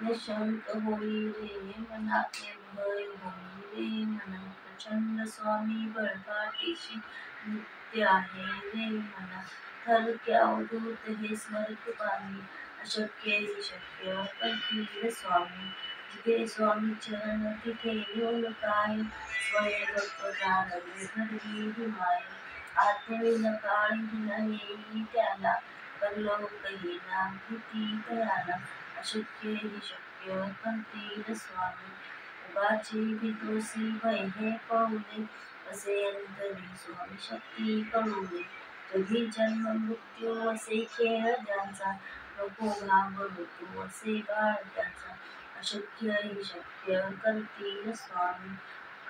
निशंक होई रे मना, निर्भय होई रे मना, प्रचंड स्वामी बळकाठीशी नित्य आहे रे मना. थर क्या अवधूत हे स्मरत पामी, अशक्य ही शक्य करतील स्वामी. जिथे स्वामी चरण तिथे येऊन काय, स्वयं प्रारंभ घडवी ही माय. आज्ञेविना काळी न येई त्याला, परलोक येईना भीती तयाला. अशक्य ही शक्य करतील स्वामी. उगाची भीतोसी भय हे पळूदे, असे अंतरी स्वामी शक्ती कळूदे. जगी जन्म मृत्यू असे खेळ ज्यांचा, नको घाबरू तू असे बाळ त्याचा. अशक्य ही शक्य करतील स्वामी.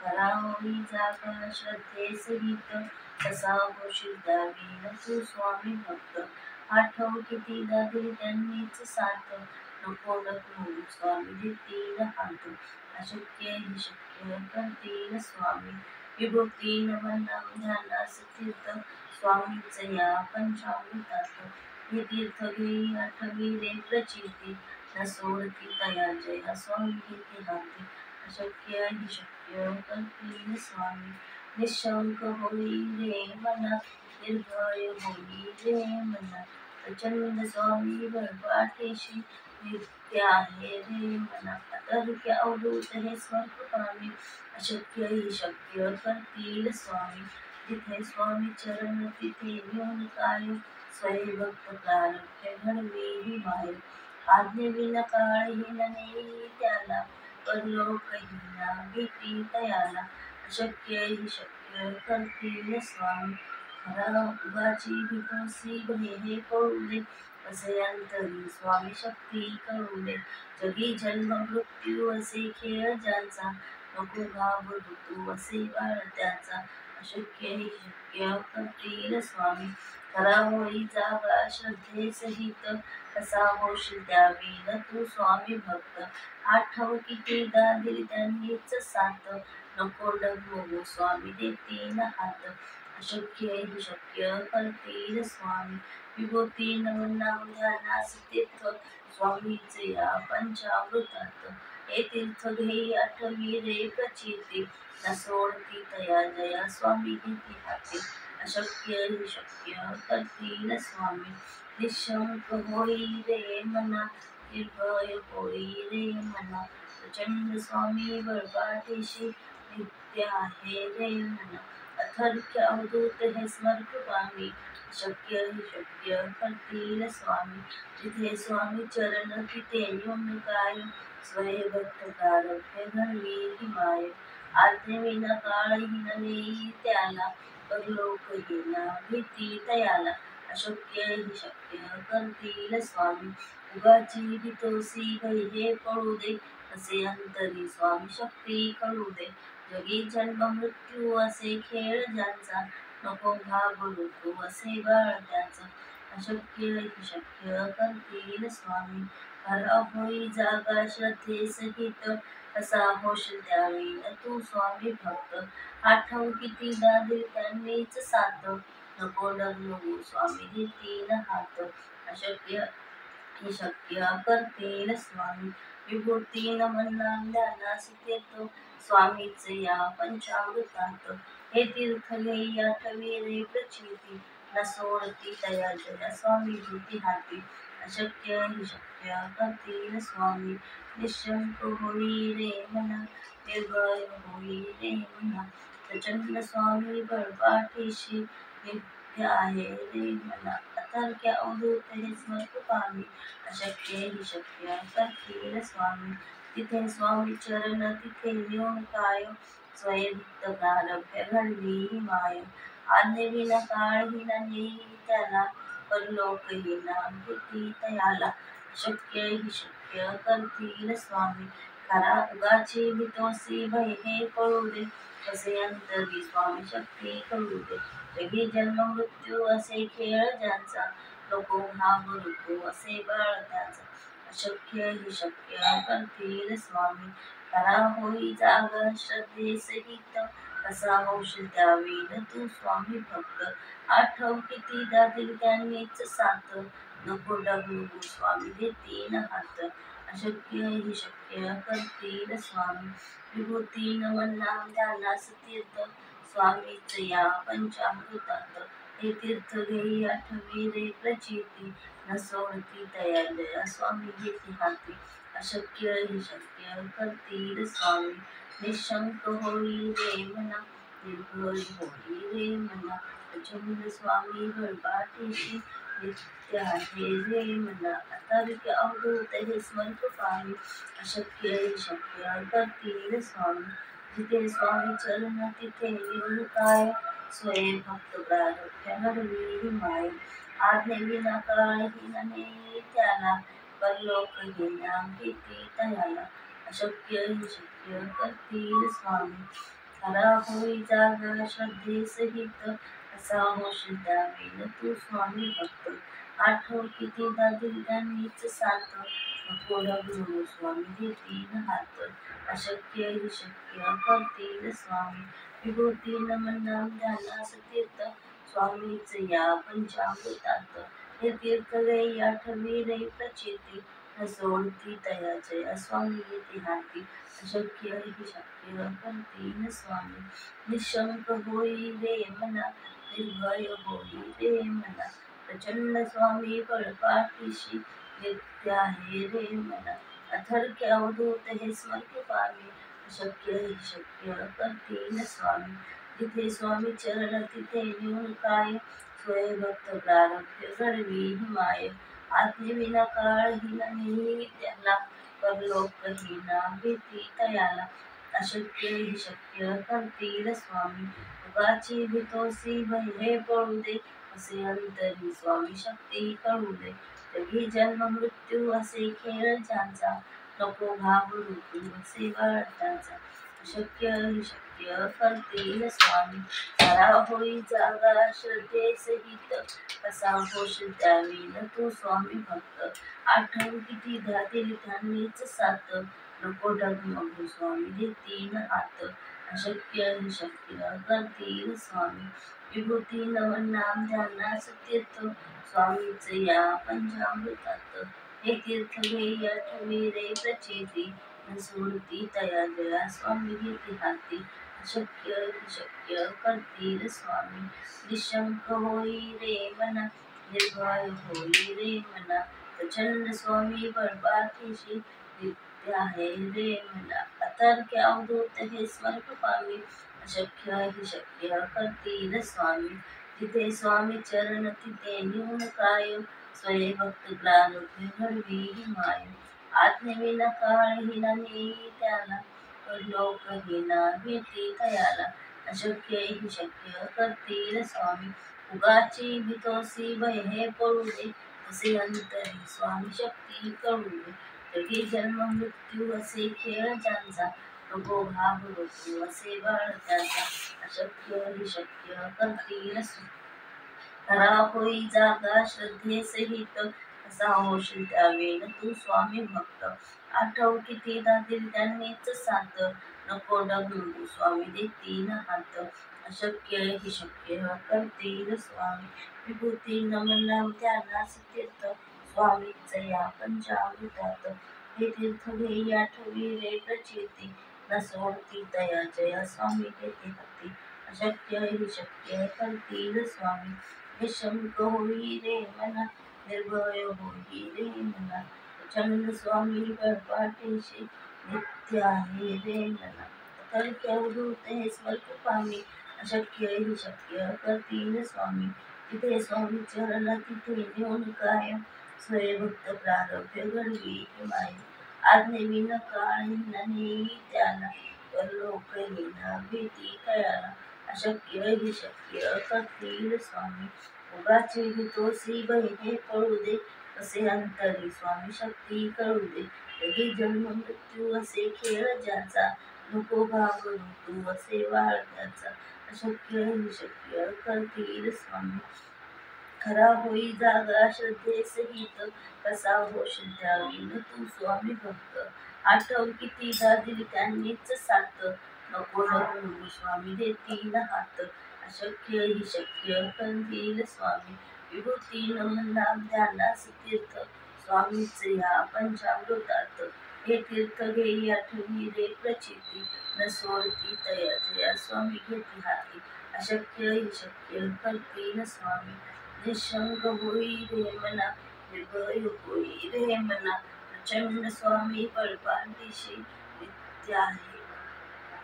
करावरी जागा श्रद्धेसहित, कसा होशील द्यावी न तू स्वामी भक्त. आठव कितीदा दिली त्यांनीच साथ, नको नको स्वामी देतील हात. अशक्य ही शक्य करतील स्वामी. विभूती नमन ध्यानास तीर्थ, स्वामीच या पंचामृतात. हे तीर्थ घेई आठवी रे प्रचिती, न सोडती तया जया स्वामी घेते हाती. अशक्य ही शक्य करतील स्वामी. निशंक होई रे मना, निर्भय होई रे मना, प्रचंड स्वामी बळपाठीशी नित्य आहे रे मना. अतर्क्य अवधूत हे स्वर्ग पामी, अशक्य ही शक्य करतील स्वामी. जिथे स्वामी चरण तिथे येऊन काय, स्वयं भक्त प्रारब्ध घडवी ही माय. आज्ञेविना काळहीन नेई त्याला, परलोक येईना भीती तयाला. अशक्य ही शक्य करतील स्वामी. खरा उगाची भीतोसी भय हे पळूदे, असे अंतरी स्वामी शक्ती कळूदे. जगी जन्म मृत्यू असे खेळ ज्यांचा, नको घाबरू तू असे बाळ त्याचा. अशक्य ही शक्य करतील स्वामी. खरा होई जागा श्रद्धेसहित, कसा होशील द्यावी न तू स्वामी भक्त. आठव कितीदा दिली त्यांनीच साथ, नको डगमगू स्वामी देतील हात. अशक्य ही शक्य करतील स्वामी. विभूती नमन ध्यानास तीर्थ, स्वामीच या पंचामृतात. हे तीर्थ घेई आठवी रे प्रचिती, न सोडती तया जया स्वामी घेते हाती. अशक्य ही शक्य करतील स्वामी. निशंक होई रे मना, निर्भय होई रे मना, प्रचंड स्वामी बळपाठीशी नित्य आहे रे मना. अथर्क्य अवधूत हे स्मर्त पामी, अशक्य ही शक्य करतील स्वामी. जिथे स्वामी चरण तिथे येऊन काय, स्वयं भक्त प्रारब्ध घडवी ही माय. आज्ञेविना काळहीन नेई त्याला, परलोक येईना भीती तयाला. अशक्य ही शक्य करतील स्वामी. उगाची भीतोसी भय हे पळूदे, असे अंतरी स्वामी शक्ती कळूदे. जगी जन्म मृत्यू असे खेळ ज्यांचा, नको घाबरू तू असे बाळ त्याचा. अशक्य ही शक्य करतील स्वामी. खरा होई जागा श्रद्धेसहित, कसा होशील द्यावी न तू स्वामी भक्त. आठव कितीदा दिली त्यांनीच साथ, नको डगमगू स्वामी देतील हात. अशक्य ही शक्य करतील स्वामी. विभूती नमन ध्यानास तीर्थ, स्वामीच या पंचामृतात. हे तीर्थ घेई आठवी रे प्रचिती, न सोडती तया जया स्वामी घेते हाती. अशक्य ही शक्य करतील स्वामी. निशंक होई रे मना, निर्भय होई रे मना, प्रचंड स्वामी बळपाठीशी नित्य आहे रे मना. अतर्क्य अवधूत हे स्मर्त पामी, अशक्य ही शक्य करतील स्वामी. तिथे स्वामी चरण तिथे येऊन काय, स्वयं भक्त प्रारब्ध घडवी ही माय. आज्ञेविना काळहीन नेई त्याला, परलोक येईना भीती तयाला. अशक्य ही शक्य करतील स्वामी. खरा उगाची भीतोसी भय हे पळूदे, असे अंतरी स्वामी शक्ती कळूदे. जगी जन्म मृत्यू असे खेळ ज्यांचा, नको घाबरू तू असे बाळ त्याचा. अशक्य ही शक्य करतील स्वामी. खरा होई जागा श्रद्धेसहित, कसा होशील द्यावी न तू स्वामी भक्त. आठव कितीदा दिली त्यांनीच साथ, नको डगमगू स्वामी देतील हात. अशक्य ही शक्य करतील स्वामी. विभूती नमन नाम ध्यानास तीर्थ स्वामीच या पंचामृतात. हे तीर्थ घेई आठवी रे प्रचिती न सोडती तया जया स्वामी घेती हाती. अशक्य ही शक्य करतील स्वामी. निशंक होई रे मना निर्भय होई रे मना. प्रचंड स्वामी बळपाठीशी नित्य आहे रे मना. अतर्क्य अवधूत हे स्मर्प पामी. अशक्य ही शक्य करतील स्वामी. जिथे स्वामी चरण तिथे येऊन काय. स्वयं भक्त प्रारब्ध घडवी माय. आज्ञे विना काळ हिनने त्याला. परलोक घेण्या भीती तयाला. अशक्य ही शक्य करतील स्वामी. खरा होई जागा श्रद्धेसहित असा होशील त्यावेळी तू स्वामी भक्त. आठव कितीदा दिली त्यांनीच साथ. नको डगमगू स्वामी देतील हात. अशक्य ही शक्य करतील स्वामी. विभूती नमन नाम ध्यानास तीर्थ स्वामीच या पंचामृतात. हे तीर्थ रे आठवी रे प्रचिती न सोडती तया जया स्वामी येते हाती. अशक्य ही शक्य करतील स्वामी. निशंक होई रे मना निर्भय होई रे मना. प्रचंड स्वामी बळपाठीशी नित्य आहे रे मना. अथर्क्य अवधूत हे स्मर्प पामी. अशक्य ही शक्य करतील स्वामी. जिथे स्वामी चरण तिथे नेऊन काय. स्वयं भक्त प्रारब्ध घडवी माय. आज्ञे विना काळ हिनने त्याला. परलोक हिना भीती तयाला. अशक्य ही शक्य करतील स्वामी. उगाची भीतोसी भय हे पळू दे. असे अंतरी स्वामी शक्ती कळू दे. जगी जन्म मृत्यू असे खेळ ज्यांचा. नको घाबरू तू असे बाळ त्यांचा. अशक्य ही शक्य करतील स्वामी. खरा होई जागा श्रद्धेसहित कसा होशील त्यावेळी तू स्वामी भक्त. आठव कितीदा दिली त्यांनीच साथ. नको डगमगू स्वामी देतील हात. अशक्य ही शक्य करतील स्वामी. विभूती नमन नाम ध्यानास तीर्थ स्वामीच या पंचामृतात. हे तीर्थ घेई आठवी रे प्रचिती न सोडती तया जया स्वामी घेती हाती. अशक्य ही शक्य करतील स्वामी. निशंक होई रे मना निर्भय होई रे मना. प्रचंड स्वामी बळपाठीशी नित्य आहे रे मना. अतर्क्य अवधूत हे स्मर्प पामी. अशक्य ही शक्य करतील स्वामी. जिथे स्वामी चरण तिथे नेऊन काय. स्वयं भक्त प्रारब्ध घडवी माय. आज्ञे विना काळ हिनने त्याला. परलोक हिना भीती तयाला. अशक्य ही शक्य करतील स्वामी. उगाची भीतोसी भय हे पळू दे. असे अंतरी स्वामी शक्ती कळू दे. जगी जन्म मृत्यू असे खेळ ज्यांचा. नको घाबरू तू असे बाळ त्यांचा. अशक्य ही शक्य करतील स्वामी. खरा होई जागा श्रद्धेसहित असा होशील त्यावेळी तू स्वामी भक्त. आठव कितीदा दिली त्यांनीच साथ. नको डगमगू स्वामी देतील हात. अशक्य ही शक्य करतील स्वामी. विभूती नमन नाम ध्यानास तीर्थ स्वामीच या पंचामृतात. हे तीर्थ घेई आठवी रे प्रचिती न सोडती तया जया स्वामी घेते हाती. अशक्य ही शक्य करतील स्वामी. निशंक होई रे मना निर्भय होई रे मना. प्रचंड स्वामी बळपाठीशी नित्य आहे रे मना. अतर्क्य अवधूत हे स्मर्प पामी. अशक्य ही शक्य करतील स्वामी. तिथे स्वामी चरण तिथे नेऊन काय. स्वयं भक्त प्रारब्ध घडवी माय. आज्ञे विना काळ हिनने त्याला. परलोक हिना भीती तयाला. अशक्य ही शक्य करतील स्वामी. उगाची भीतोसी भय हे पळू दे. असे अंतरी स्वामी शक्ती कळू दे. जगी जन्म मृत्यू असे खेळ ज्याचा. नको घाबरू तू असे बाळ त्याचा. अशक्य ही शक्य करतील स्वामी. खरा होई जागा श्रद्धेसहित कसा होशील त्यावेळी तू स्वामी भक्त. आठव कितीदा दिली त्यांनीच साथ. नको डगमगू स्वामी देतील हात. अशक्य ही शक्य करतील स्वामी. विभूती नमन नाम ध्यानास तीर्थ स्वामीच या पंचामृतात हे तीर्थ घेई आठवी रे प्रचिती न सोडती तया जया स्वामी घेती हाती अशक्य ही शक्य करतील स्वामी निशंक होई रे मना निर्भय होई रे मना प्रचंड स्वामी बळपांतीशी नित्य आहे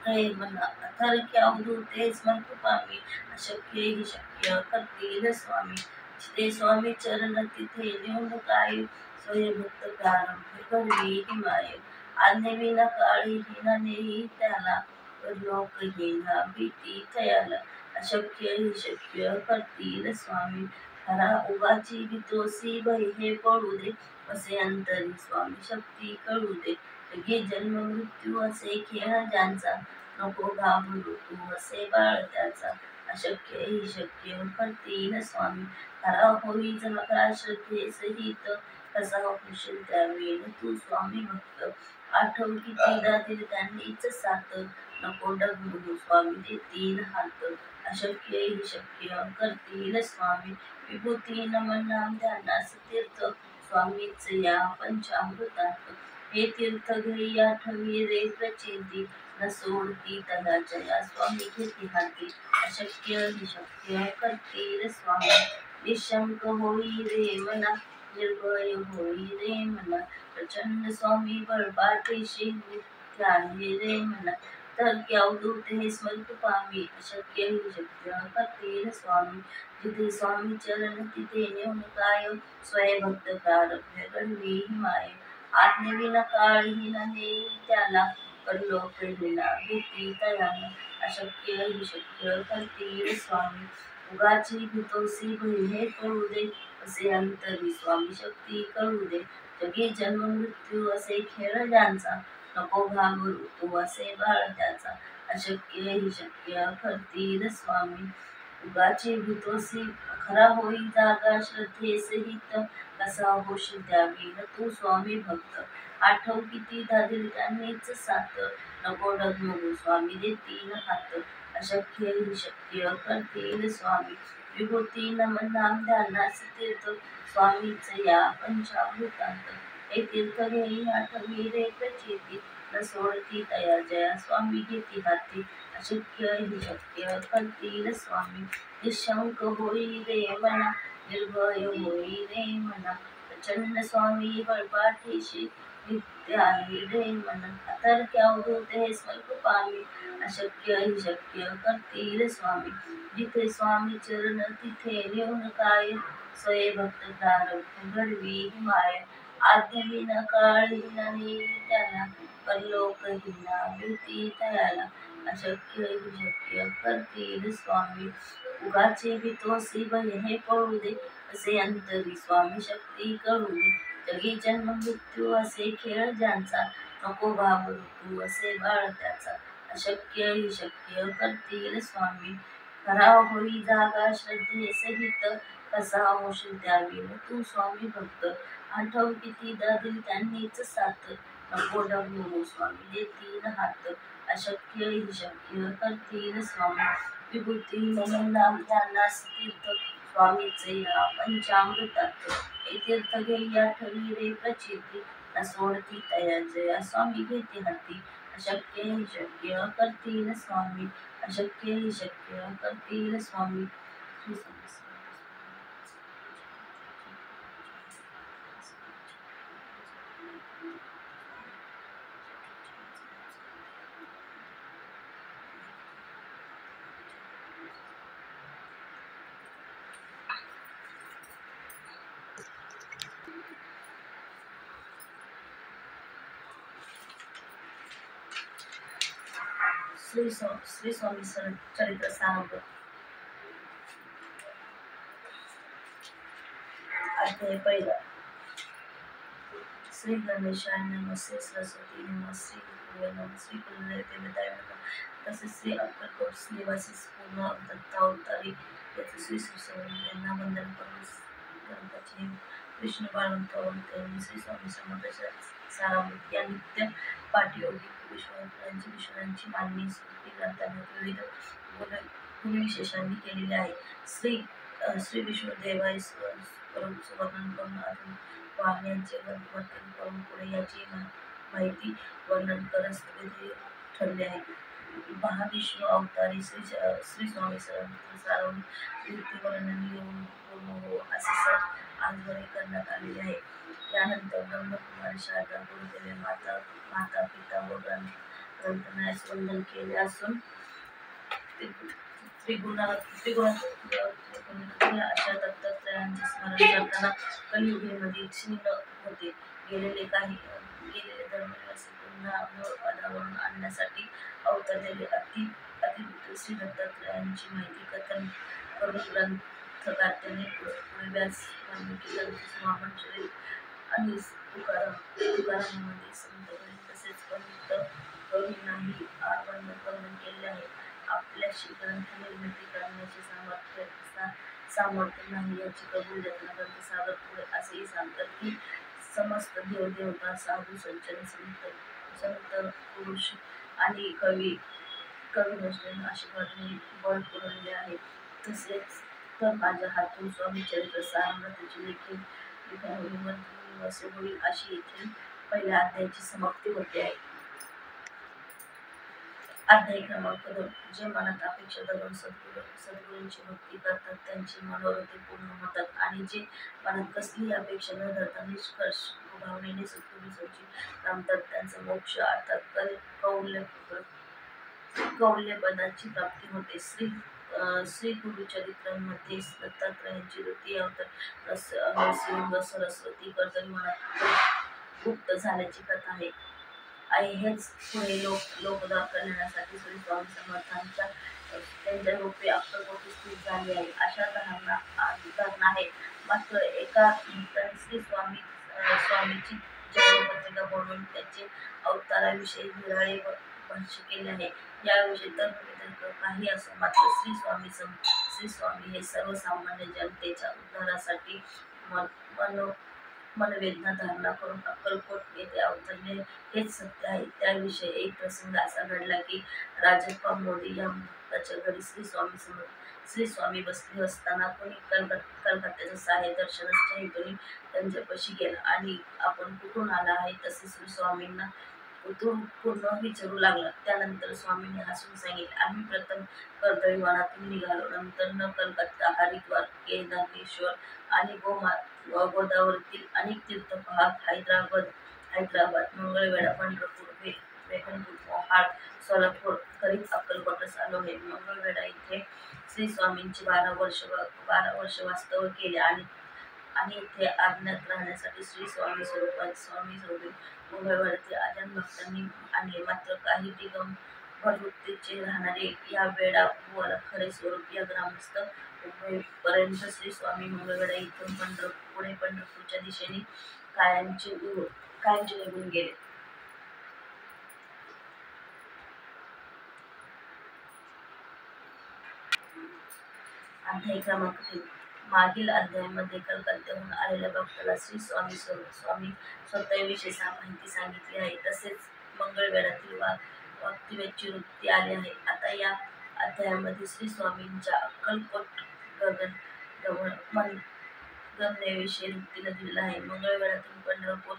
रे मना अथर्क्या अवधूते स्मर्तुपामी अशक्य ही शक्य करतील स्वामी जिथे स्वामी चरण तिथे नेऊन काय स्वयंभक्त प्रारंभ घडवी हिमाय आज्ञेविना काळी हिना नेई त्याला लोक येईना भीती थयाला अशक्य ही शक्य करतील स्वामी हरा उगाची भीतोसी भय हे पडू दे असे अंतरी स्वामी शक्ती कळू दे जगी जन्म मृत्यू असे खेळ ज्यांचा नको घाबरू तू असे बाळ त्याचा अशक्य ही शक्य करतील स्वामी खरा होई जगा श्रद्धे सहित कसा होशील त्यावेळी तू स्वामी भक्त आठव कितीदा दिल त्यांनीच साथ नको डगमगू स्वामी देतील हात अशक्य ही शक्य करतील स्वामी विभूती नमन नाम ध्यानास तीर्थ स्वामीच या पंचामृतात हे तीर्थ घेई आठवी रे प्रचिती न सोडती तया जया स्वामी घेती हाती अशक्य ही शक्य करतील स्वामी निशंक होई रे मना निर्भय होई रे मना प्रचंड स्वामी बळपाठीशी नित्य आहे रे मना तर अवधूत हे स्मृतुपामी अशक्य ही शक्य करतील स्वामी जिथे स्वामी चरण तिथे नेऊन काय स्वयंभक्त प्रारब्ध घडवी हिमाय आज्ञेविना काळीना नेई त्याला परलोक विना भीती तयाला अशक्य ही शक्य करतील स्वामी उगाची भीतोसी भय हे कळू दे असे अंतरी स्वामी शक्ती कळू दे जगी जन्म मृत्यू असे खेळ ज्यांचा नको घाबरू तू असे बाळ त्याचा अशक्य ही शक्य करतील स्वामी उगाची भीतोसी खरा होई जागा श्रद्धे सहित कसा होशील त्यावेळी तू स्वामी भक्त आठव किती धादिल त्यांनीच साथ नको डगमगू स्वामी देतील हात अशक्य ही शक्य करतील स्वामी विभूती नमन नाम ध्यानास तीर्थ स्वामीच या पंचामृतात हे तीर्थ घेई आठवी रे प्रचिती न सोडती तया जया स्वामी घेती हाती अशक्य ही शक्य करतील स्वामी निशंक होई रे मना निर्भय होई रे मना प्रचंड स्वामी बळपाठीशी नित्य आहे रे मना अथर्क्या अवधूते स्मृतुपामी अशक्य ही शक्य करतील स्वामी जिथे स्वामी चरण तिथे नेऊन काय स्वयंभक्त प्रारब्ध घडवी हिमाय आज्ञेविना काळीना नेई त्याला परलोक हिना भीती तयाला अशक्य ही शक्य करतील स्वामी उगाचे भीतोसी भय हे पळू दे असे अंतरी स्वामी शक्ती कळू दे जगी जन्म मृत्यू असे खेळ ज्यांचा नको घाबरू तू असे बाळ त्याचा अशक्य ही शक्य करतील स्वामी खरा होई जागा श्रद्धे सहित कसा होशील त्यावेळी तू स्वामी भक्त आठव कितीदा दिल त्यांनीच साथ नको डगमगू स्वामी देतील हात अशक्य ही शक्य करतील स्वामी विभूती नमन नाम ध्यानास तीर्थ स्वामीच या पंचामृतात हे तीर्थ घेई आठवी रे प्रचिती न सोडती तया जया स्वामी घेती हाती अशक्य ही शक्य करतील स्वामी अशक्य ही शक्य करतील स्वामी श्री स्वामी श्री स्वामी चरित्र सारंग अध्याय पहिला श्री गणेशाय नमः श्री सरस्वती नमः श्री गुरुवे नमः श्री कुलदेवते देवताय नमः तसेच श्री अक्कलकोट निवासी पूर्ण दत्ता अवतारी याचे श्री सुसवर्ण यांना वंदन करून ग्रंथाचे विष्णू बाळवंत श्री स्वामी समर्थाच्या सारामृत या नित्य पाठयोगी विश्वरांची मांडणी ग्रंथाने विविध गुणविशेषांनी केलेली आहे. श्री विष्णुदेवाय वर्णन करून वाहनांचे वर्तन करून पुढे याची माहिती वर्णन करत ठरले आहे. महाविष्णू अवतारी श्री स्वामी सारवून कीर्तिवर्णन येऊन पूर्ण हो असे आजवरे करण्यात आलेले आहे. त्यानंतर ब्रह्मकुमारी शारदा गुरुदेवे माता पिता व ग्रंथनास वंदन केले असून त्रिगुणात्मक अशा दत्तात्रयांचे स्मरण करताना कलियुगीमध्ये क्षीण होते गेलेले धर्मव्यवस्था पुन्हा पदावरून आणण्यासाठी अवतरलेले अतिभूत श्री दत्तात्रयांची माहिती कथन करून ग्रंथकर्त्यांनी पुढे व्यास वाल्मिकी ग्रंथ वामन आणि तुकारामांमध्ये संत तसेच पंडित कवींनाही वर्णन केले आहे. आपल्याशी ग्रंथ निर्मिती करण्याचे सामर्थ्य नाही याची कबूल देताना ग्रंथसागर पुढे असेही सांगतात की समस्त देवदेवता साधू सज्जन संत पुरुष आणि कवी आशीर्वादाने बळ पुरवलेले आहे. तसेच तर माझ्या हातून स्वामी चरित्र सारामृताची लिखाण असे होईल अशी येथील पहिल्या अध्यायाची समाप्ती होते आहे. अध्याय क्रमांक 2. जे मनात अपेक्षा धरून सद्गुरूंची भक्ती करतात त्यांची मनोरथी पूर्ण होतात आणि जे मनात कसलीही अपेक्षा न धरता निष्कर्ष भावनेने सद्गुरूंची रमतात त्यांचा मोक्ष अर्थात कौल्यपदाची प्राप्ती होते. श्री गुरुचरित्रामध्ये दत्तात्रयांची द्वितीय अवतार नरसिंह सरस्वती कर्दळी मनात गुप्त झाल्याची कथा आहे. हेच पुढे लोकदार कल्याणासाठी श्री स्वामी समर्थांच्या त्यांच्या रूपी अक्कलकोटी स्थित झाली आहे अशा धारणा आहे. मात्र एका भक्ताने श्री स्वामीची जन्मपत्रिका बनवून त्याचे अवताराविषयी निराळे भाष्य केले आहे. याविषयी तर्क काही असो मात्र श्री स्वामी हे सर्वसामान्य जनतेच्या उद्धारासाठी मनवेदना धारणा करून अक्कलकोट येथे अवतरले हेच सत्य आहे. त्याविषयी एक प्रसंग असा घडला की राजप्पा मोदी या भक्ताच्या घरी श्री स्वामी बसले असताना कोणी कलकत्त्याचा साहेब दर्शनाच्या हेतूने त्यांच्यापाशी गेला आणि आपण कुठून आला आहे तसे श्री स्वामींना पूर्ण विचारू लागला. त्यानंतर स्वामींनी हसून सांगितले, आम्ही प्रथम कर्दळी वनातून निघालो, नंतर कलकत्ता, हरिद्वार, केदारेश्वर आणि गोदावरीतील अनेक तीर्थ पाहत हैदराबाद, मंगळवेढा, पंढरपूर, बेगमपूर, मोहाळ, सोलापूर करीत अक्कलकोटस आलो आहे. मंगळवेढा येथे श्री स्वामींची 12 वर्ष वास्तव्य केले आणि येथे आज्ञात राहण्यासाठी श्री स्वामी स्वरूपी मंगळवेढ्यातील आजन भक्तांनी आणले. मात्र काही दिगंबर वृत्तीचे राहणारे या वेडा व खरे स्वरूप या ग्रामस्थ पर्यंत श्री स्वामी मंगळवेढा इथून पुढे पंढरपूरच्या दिशेने कायमचे निघून गेले. अध्याय क्रमांक 3. मागील अध्यायामध्ये कलकत्त्याहून आलेल्या भक्ताला श्री स्वामी स्वतःविषयी माहिती सांगितली आहे. तसेच मंगळवेढ्यातील वास्तव्याची वृत्ती आली आहे. आता या अध्यायामध्ये श्री स्वामींच्या अक्कलकोट गमनेविषयी वृत्तीला दिलेला आहे. मंगळवेढ्यातून पंढरपूर,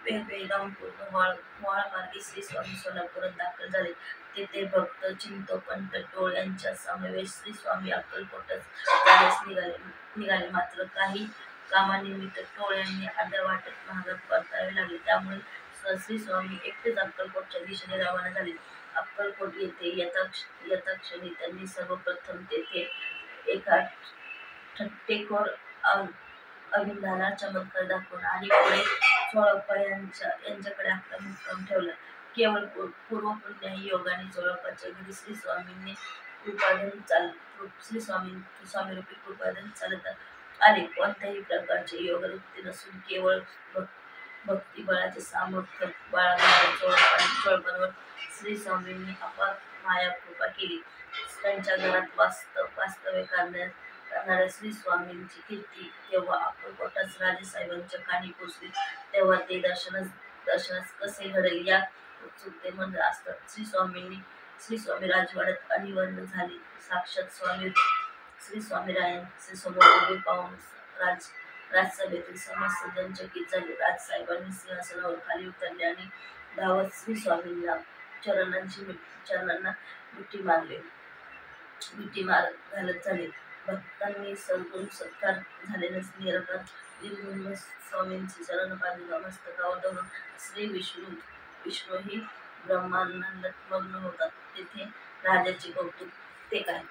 बेगमपूर, मोहाळ मार्गे श्री स्वामी सोलापुरात दाखल झाले. तेथे भक्त चिंतोपंत टोळ यांच्या समवेत श्री स्वामी अक्कलकोटस जाण्यास निघाले. मात्र काही कामानिमित्त टोळ यांनी अर्ध्या वाटेत माघार परतावे लागले. त्यामुळे श्री स्वामी एकटेच अक्कलकोटच्या दिशेने रवाना झाले. अक्कलकोट येथे यथाक्षणी त्यांनी सर्वप्रथम तेथे एका ठट्टेखोर अभिंधाला चमत्कार दाखवला आणि पुढे चोळप्पा यांच्याकडे आपला मुक्काम ठेवला. केवळ पूर्वपुण्याही योगाने चोळप्पाच्या घरी श्री स्वामीरूपी कृपादान चालत आले. कोणत्याही प्रकारचे योगवृत्ती नसून केवळ भक्तिबळाचे सामर्थ्य बाळगणाऱ्या चोळप्पांवर श्री स्वामींनी अपार माया कृपा केली. त्यांच्या घरात वास्तव्य करणाऱ्या श्री स्वामींची कीर्ती तेव्हा अक्कलकोटास राजेसाहेबांच्या कानी पोचली तेव्हा ते दर्शनास कसे घडेल या उत्सुकतेमध्ये असतात. श्री स्वामी राजवाड्यात अनिवार्य झाले. साक्षात श्री स्वामीरायांचे समोर उभे पाहून राजसभेतील समस्त जन चकित झाले. राजसाहेबांनी सिंहासनावर खाली उतरले आणि धावत श्री स्वामींना चरणांना मिठी मार घालत झाले. भक्तांनी सगुण सत्कार झालेला निराकार निर्गुण स्वामींची चरणपादुका मस्तकावर धरून श्री विष्णूही ब्रह्मानंदात मग्न होतात. तेथे राजाचे कौतुक ते काय